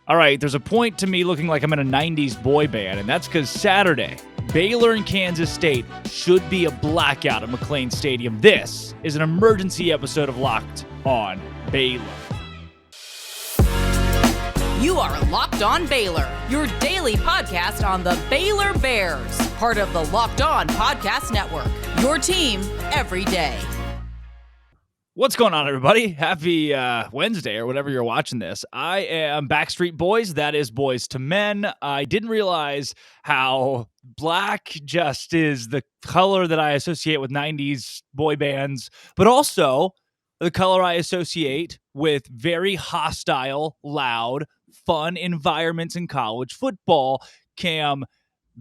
All right, there's a point to me looking like I'm in a 90s boy band, and that's because Saturday, Baylor and Kansas State should be a blackout at McLean Stadium. This is an emergency episode of Locked On Baylor. You are Locked On Baylor, your daily podcast on the Baylor Bears, part of the Locked On Podcast Network, your team every day. What's going on, everybody? Happy Wednesday or whatever you're watching this. I am Backstreet Boys. That is Boys to Men. I didn't realize how black just is the color that I associate with 90s boy bands, but also the color I associate with very hostile, loud, fun environments in college football. Cam,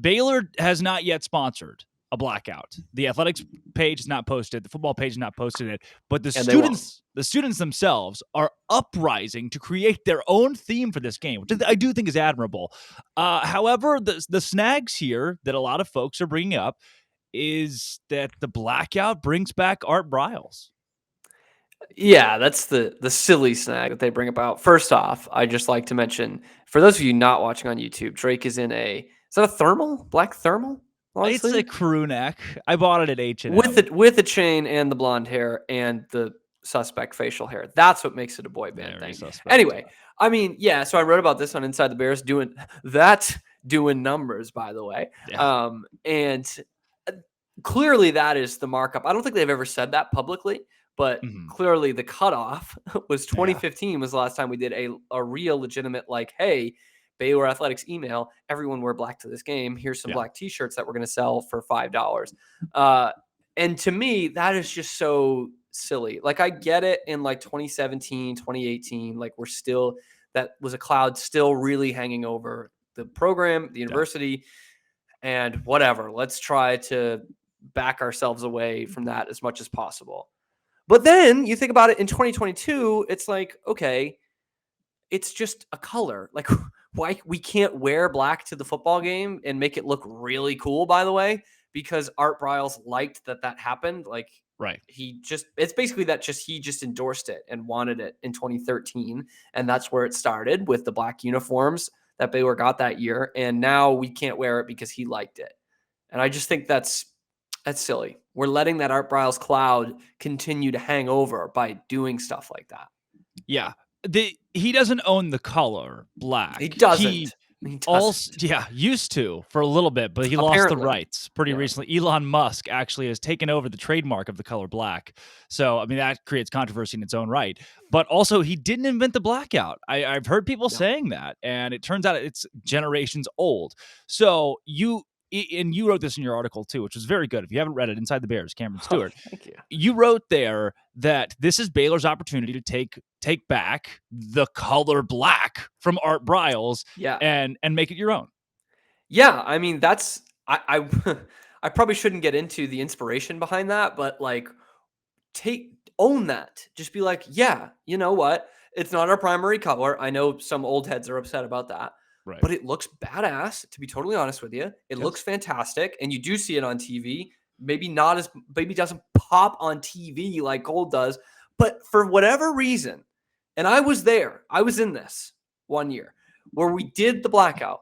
Baylor has not yet sponsored a blackout. The athletics page is not posted. The football page is not posted it. But the students themselves are uprising to create their own theme for this game, which I do think is admirable. However, the snags here that a lot of folks are bringing up is that the blackout brings back Art Briles. Yeah, that's the silly snag that they bring about. First off, I just like to mention, for those of you not watching on YouTube, Drake is in is that a thermal? Black thermal? Honestly? It's a crew neck. I bought it at H&M. With the chain and the blonde hair and the suspect facial hair. That's what makes it a boy band thing. Suspect. Anyway, I mean, yeah, so I wrote about this on Inside the Bears doing numbers, by the way. Yeah. And clearly that is the markup. I don't think they've ever said that publicly, but clearly the cutoff was 2015 was the last time we did a real legitimate, like, hey, Baylor Athletics email, everyone wear black to this game. Here's some black t-shirts that we're going to sell for $5. And to me, that is just so silly. Like, I get it in like 2017, 2018, like that was a cloud still really hanging over the program, the university, and whatever. Let's try to back ourselves away from that as much as possible. But then you think about it in 2022, it's like, okay, it's just a color. Like, why we can't wear black to the football game and make it look really cool, by the way, because Art Briles liked that happened. Like, right. It's basically that he just endorsed it and wanted it in 2013. And that's where it started with the black uniforms that Baylor got that year. And now we can't wear it because he liked it. And I just think that's silly. We're letting that Art Briles cloud continue to hang over by doing stuff like that. Yeah. He doesn't own the color black. He doesn't. He used to for a little bit, but he lost the rights pretty recently. Elon Musk actually has taken over the trademark of the color black. So, I mean, that creates controversy in its own right. But also, he didn't invent the blackout. I've heard people saying that, and it turns out it's generations old. So you wrote this in your article too, which was very good. If you haven't read it, Inside the Bears, Cameron Stewart. Thank you. You wrote there that this is Baylor's opportunity to take back the color black from Art Briles, and make it your own. Yeah, I mean, that's I I probably shouldn't get into the inspiration behind that, but like own that. Just be like, yeah, you know what? It's not our primary color. I know some old heads are upset about that. Right. But it looks badass, to be totally honest with you. It looks fantastic, and you do see it on TV. Maybe doesn't pop on TV like gold does, but for whatever reason, and I was there. I was in this one year where we did the blackout.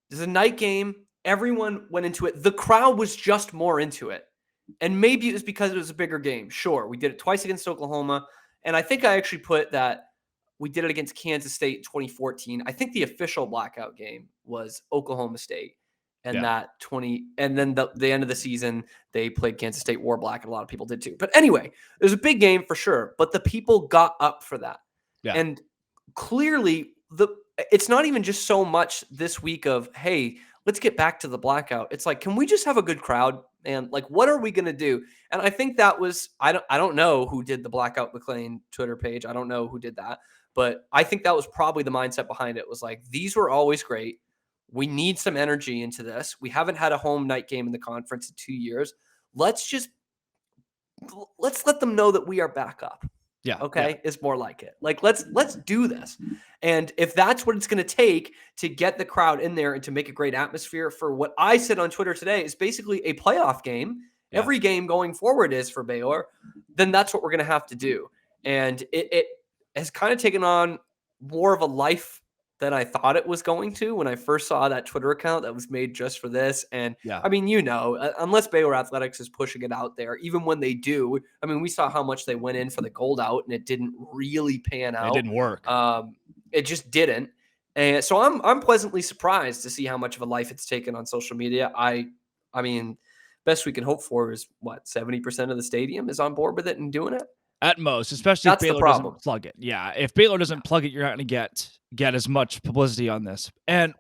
There's a night game. Everyone went into it. The crowd was just more into it. And maybe it was because it was a bigger game. Sure, we did it twice against Oklahoma, and I think I actually put that we did it against Kansas State in 2014. I think the official blackout game was Oklahoma State. And and then the end of the season, they played Kansas State, wore black, and a lot of people did too. But anyway, it was a big game for sure. But the people got up for that. Yeah. And clearly, it's not even just so much this week of, hey, let's get back to the blackout. It's like, can we just have a good crowd? And like, what are we going to do? And I think that was, I don't know who did the Blackout McLean Twitter page. I don't know who did that. But I think that was probably the mindset behind it. Was like, these were always great. We need some energy into this. We haven't had a home night game in the conference in 2 years. Let's let them know that we are back up. Yeah. Okay. Yeah. It's more like it. Like, let's do this. And if that's what it's going to take to get the crowd in there and to make a great atmosphere for what I said on Twitter today is basically a playoff game. Yeah. Every game going forward is for Baylor. Then that's what we're going to have to do. And it has kind of taken on more of a life than I thought it was going to when I first saw that Twitter account that was made just for this. And Yeah. I mean, unless Baylor Athletics is pushing it out there, even when they do, I mean, we saw how much they went in for the gold out and it didn't really pan out. It didn't work. It just didn't. And so I'm pleasantly surprised to see how much of a life it's taken on social media. I mean, best we can hope for is 70% of the stadium is on board with it and doing it. At most, especially That's if the Baylor problem. doesn't plug it. Yeah, if Baylor doesn't plug it, you're not going to get as much publicity on this. And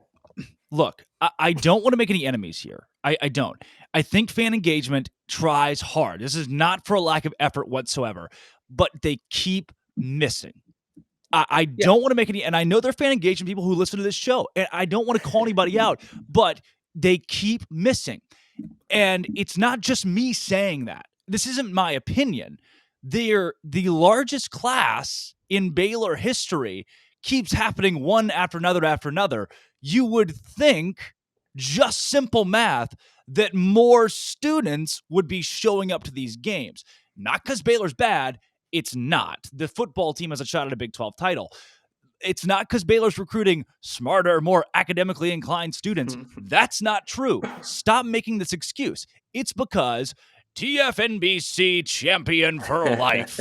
look, I don't want to make any enemies here. I don't. I think fan engagement tries hard. This is not for a lack of effort whatsoever, but they keep missing. I don't want to make any, and I know they're fan engagement people who listen to this show, and I don't want to call anybody out, but they keep missing. And it's not just me saying that. This isn't my opinion. They're the largest class in Baylor history, keeps happening one after another. You would think, just simple math, that more students would be showing up to these games. Not because Baylor's bad. It's not. The football team has a shot at a Big 12 title. It's not because Baylor's recruiting smarter, more academically inclined students. That's not true. Stop making this excuse. It's because TFNBC champion for life.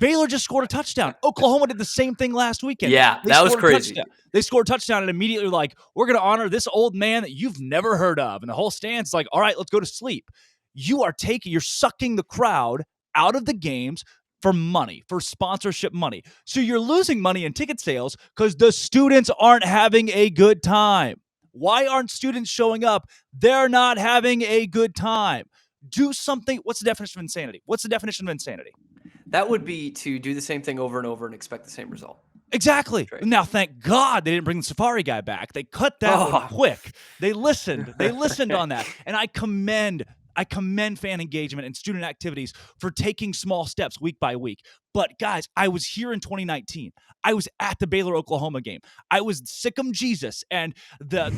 Baylor just scored a touchdown. Oklahoma did the same thing last weekend. Yeah, that was crazy. They scored a touchdown and immediately like, we're going to honor this old man that you've never heard of. And the whole stand's like, all right, let's go to sleep. You're sucking the crowd out of the games for money, for sponsorship money. So you're losing money in ticket sales because the students aren't having a good time. Why aren't students showing up? They're not having a good time. Do something. What's the definition of insanity? That would be to do the same thing over and over and expect the same result. Exactly. Right. Now, thank God they didn't bring the Safari guy back. They cut that one quick. They listened. They listened on that. And I commend fan engagement and student activities for taking small steps week by week. But guys, I was here in 2019. I was at the Baylor-Oklahoma game. I was Sick'em Jesus and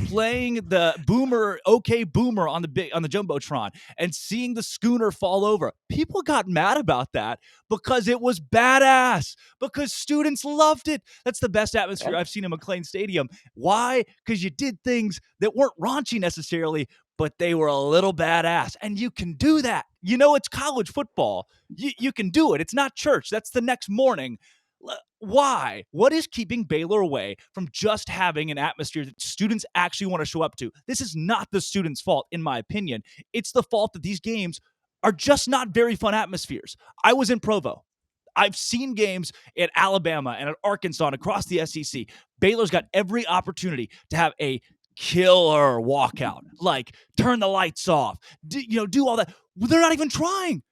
playing the boomer, okay boomer on the Jumbotron and seeing the schooner fall over. People got mad about that because it was badass, because students loved it. That's the best atmosphere I've seen in McLean Stadium. Why? Because you did things that weren't raunchy necessarily, but they were a little badass. And you can do that. It's college football. You can do it. It's not church. That's the next morning. Why? What is keeping Baylor away from just having an atmosphere that students actually want to show up to? This is not the students' fault, in my opinion. It's the fault that these games are just not very fun atmospheres. I was in Provo. I've seen games at Alabama and at Arkansas and across the SEC. Baylor's got every opportunity to have a killer walkout, like turn the lights off, do all that. They're not even trying.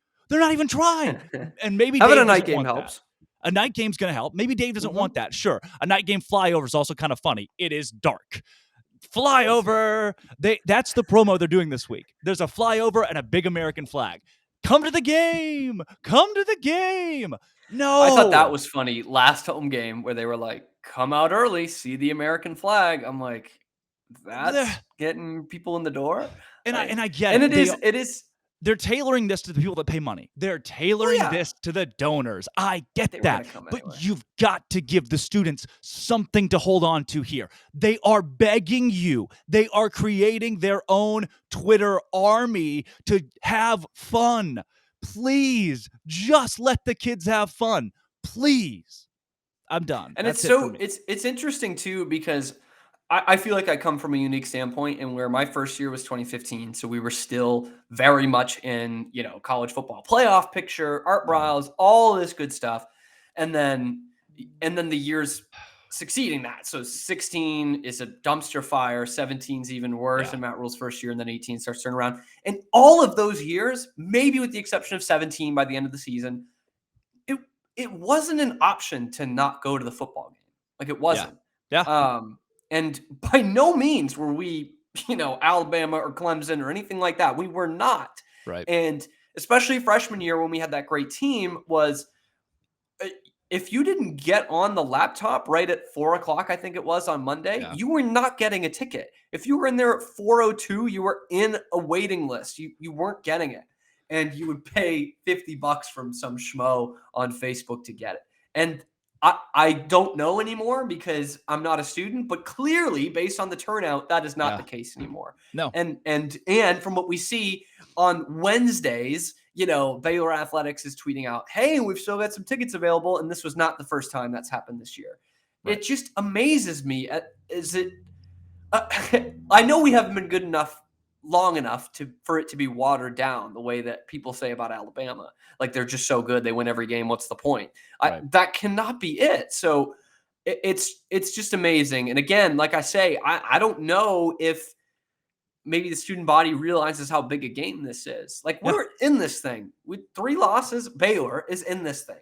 And maybe having Dave a night game want helps. That. A night game's going to help. Maybe Dave doesn't want that. Sure. A night game flyover is also kind of funny. It is dark. Flyover. That's the promo they're doing this week. There's a flyover and a big American flag. Come to the game. No. I thought that was funny. Last home game where they were like, come out early, see the American flag. I'm like, that's getting people in the door. And I get it. And it is. They're tailoring this to the people that pay money. They're tailoring this to the donors. I get that. But you've got to give the students something to hold on to here. They are begging you. They are creating their own Twitter army to have fun. Please, just let the kids have fun. Please. I'm done. And it's interesting too, because I feel like I come from a unique standpoint, and where my first year was 2015. So we were still very much in, college football playoff picture, Art Briles, all this good stuff. And then the years succeeding that. So 16 is a dumpster fire. 17's even worse in Matt Rule's first year. And then 18 starts turning around. And all of those years, maybe with the exception of 17 by the end of the season, it wasn't an option to not go to the football game. Like it wasn't. Yeah. And by no means were we, Alabama or Clemson or anything like that. We were not. Right. And especially freshman year when we had that great team was, if you didn't get on the laptop right at 4:00, I think it was on Monday, you were not getting a ticket. If you were in there at 4:02, you were in a waiting list. You weren't getting it. And you would pay $50 from some schmo on Facebook to get it. And I don't know anymore because I'm not a student, but clearly based on the turnout, that is not the case anymore. No. And from what we see on Wednesdays, Baylor Athletics is tweeting out, hey, we've still got some tickets available. And this was not the first time that's happened this year. Right. It just amazes me. I know we haven't been good enough long enough for it to be watered down the way that people say about Alabama. Like, they're just so good, they win every game. What's the point? Right. That cannot be it. So it's just amazing. And again, like I say, I don't know if maybe the student body realizes how big a game this is. Like, we're in this thing with 3 losses. Baylor is in this thing.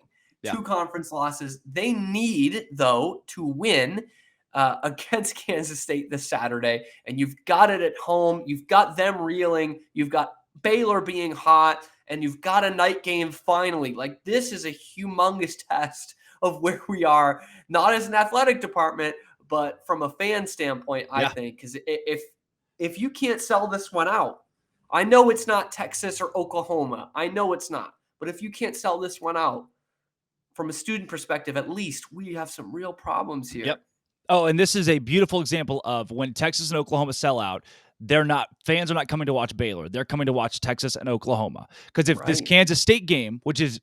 2 conference losses. They need, though, to win against Kansas State this Saturday, and you've got it at home. You've got them reeling. You've got Baylor being hot, and you've got a night game finally. Like, this is a humongous test of where we are, not as an athletic department, but from a fan standpoint, I think. Because if you can't sell this one out, I know it's not Texas or Oklahoma. I know it's not. But if you can't sell this one out, from a student perspective, at least, we have some real problems here. Yep. Oh, and this is a beautiful example of when Texas and Oklahoma sell out, fans are not coming to watch Baylor. They're coming to watch Texas and Oklahoma. Because if this Kansas State game, which is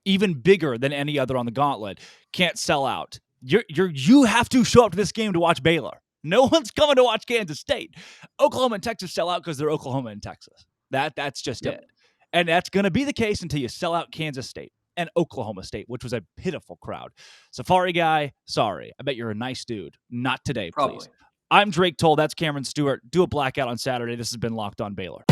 even bigger than any other on the gauntlet, can't sell out, you have to show up to this game to watch Baylor. No one's coming to watch Kansas State. Oklahoma and Texas sell out because they're Oklahoma and Texas. That's just it. And that's going to be the case until you sell out Kansas State and Oklahoma State, which was a pitiful crowd. Safari guy, sorry. I bet you're a nice dude. Not today, please. I'm Drake Toll. That's Cameron Stewart. Do a blackout on Saturday. This has been Locked On Baylor.